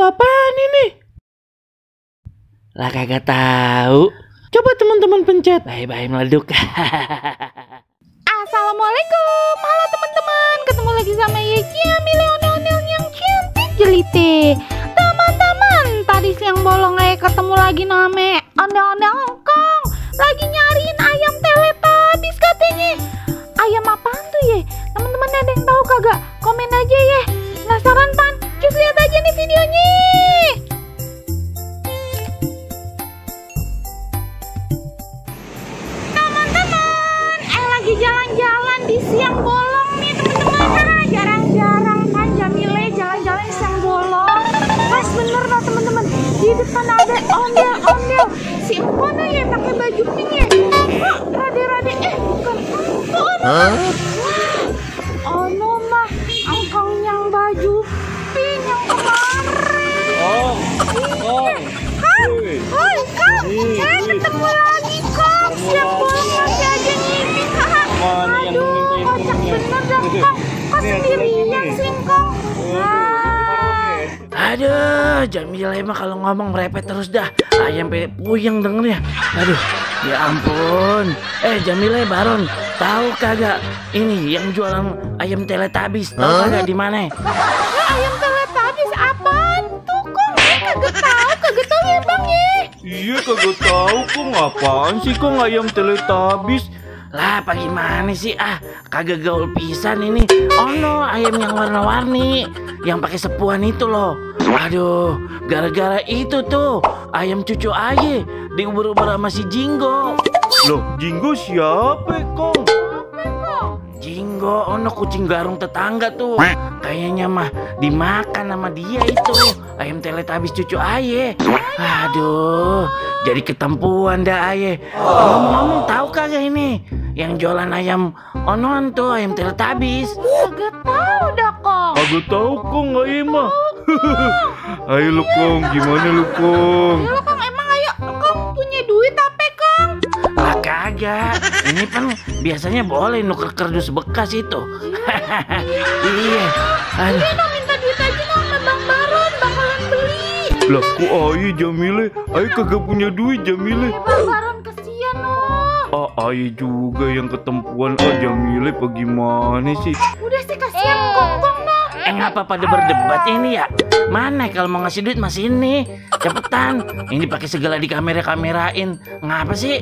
apaan ini? Lah kagak tahu. Coba teman-teman pencet. Bye-bye meleduk. Assalamualaikum. Halo teman-teman. Ketemu lagi sama Yeci Milionel yang cantik jelite. Teman-teman, tadi siang bolong ketemu lagi name Onde-onde Hongkong. Lagi nyariin ayam teletabis katanya. Ayam apaan tuh ye? Teman-teman ada yang tahu kagak? Komen aja ya. Penasaran pan? Cus lihat aja nih videonya. Teman-teman, lagi jalan-jalan di siang bolong nih teman-teman. Jarang-jarang kan Jamile jalan-jalan siang bolong. Pas bener loh teman-teman. Di depan ada ondel-ondel. Si Empona ya pakai baju pink ya. Kok rade-rade bukan Empona. Wah, ono mah angkong yang baju pink yang kemarin. Hai Kang, ketemu lagi Kang. Siang bolong masih aja ngipin. Aduh, kocak bener dah Kang. Kok sendirian sih Kang? Aduh, Jamila emang kalau ngomong merepet terus dah. Ayam puyeng dengernya. Aduh, ya ampun. Jamila Baron, tahu kagak ini yang jualan ayam teletabis? Tahu kagak di mana? Ayam teletabis apaan tuh Kong? Kagak tahu ya Bang ya? Iya kagak tahu kok, apaan sih kok ayam teletabis? Lah, apa gimana sih? Kagak gaul pisan ini. Oh no, ayam yang warna-warni, yang pakai sepuan itu loh. Aduh, gara-gara itu tuh ayam cucu aye diuber-uber sama si Jinggo. Loh, Jinggo siapa kong? Jinggo, ono kucing garung tetangga tuh. Kayaknya mah dimakan sama dia itu ayam teletabis cucu aye. Aduh, jadi ketempuan dah aye. Ngomong-ngomong, tahu kagak ini yang jualan ayam onon tuh ayam teletabis? Kagak tahu dah Kong. Kagak tahu kong ayam mah. Ayo lu kong, gimana lu kong? Ayo Kong, emang ayo Kong punya duit apa Kong? Lah kagak, ini kan biasanya boleh nuker kardus bekas itu. Iya. Aduh. Iya dong, minta duit aja dong sama Bang Baron, bakalan beli. Lah kok ayo Jamile? Ayo kagak punya duit Jamile. Bang Baron kesian loh. Ayo juga yang ketempuan. Jamile apa gimana sih? Udah sih kasihan Kong no. Ngapa pada berdebat ini ya? Mana kalau mau ngasih duit masih ini. Cepetan. Ini pakai segala di kamerain. Ngapa sih?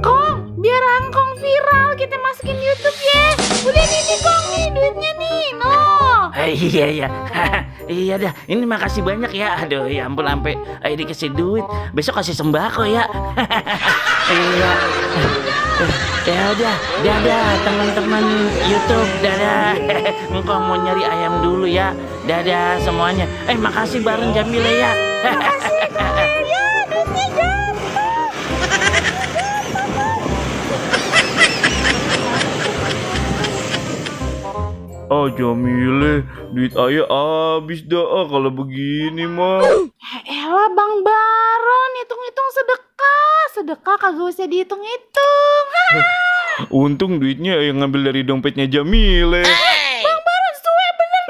Kong, biar angkong viral kita masukin YouTube ya. Udah nih Kong nih duitnya nih. No. Iya. Iya dah. Ini makasih banyak ya. Aduh, ya ampun sampai ayo dikasih duit. Besok kasih sembako ya. Iya. Ya udah, dadah teman-teman YouTube, dadah. Engkau mau nyari ayam dulu ya, dadah semuanya. Makasih bareng Jamila ya. Ya, duitnya jatuh. Jamile, duit ayah habis dah kalau begini mah. Elah Bang Baron, hitung-hitung sedekah kagak usah dihitung-hitung. Untung duitnya yang ngambil dari dompetnya Jamile. Bang Baron suwe bener.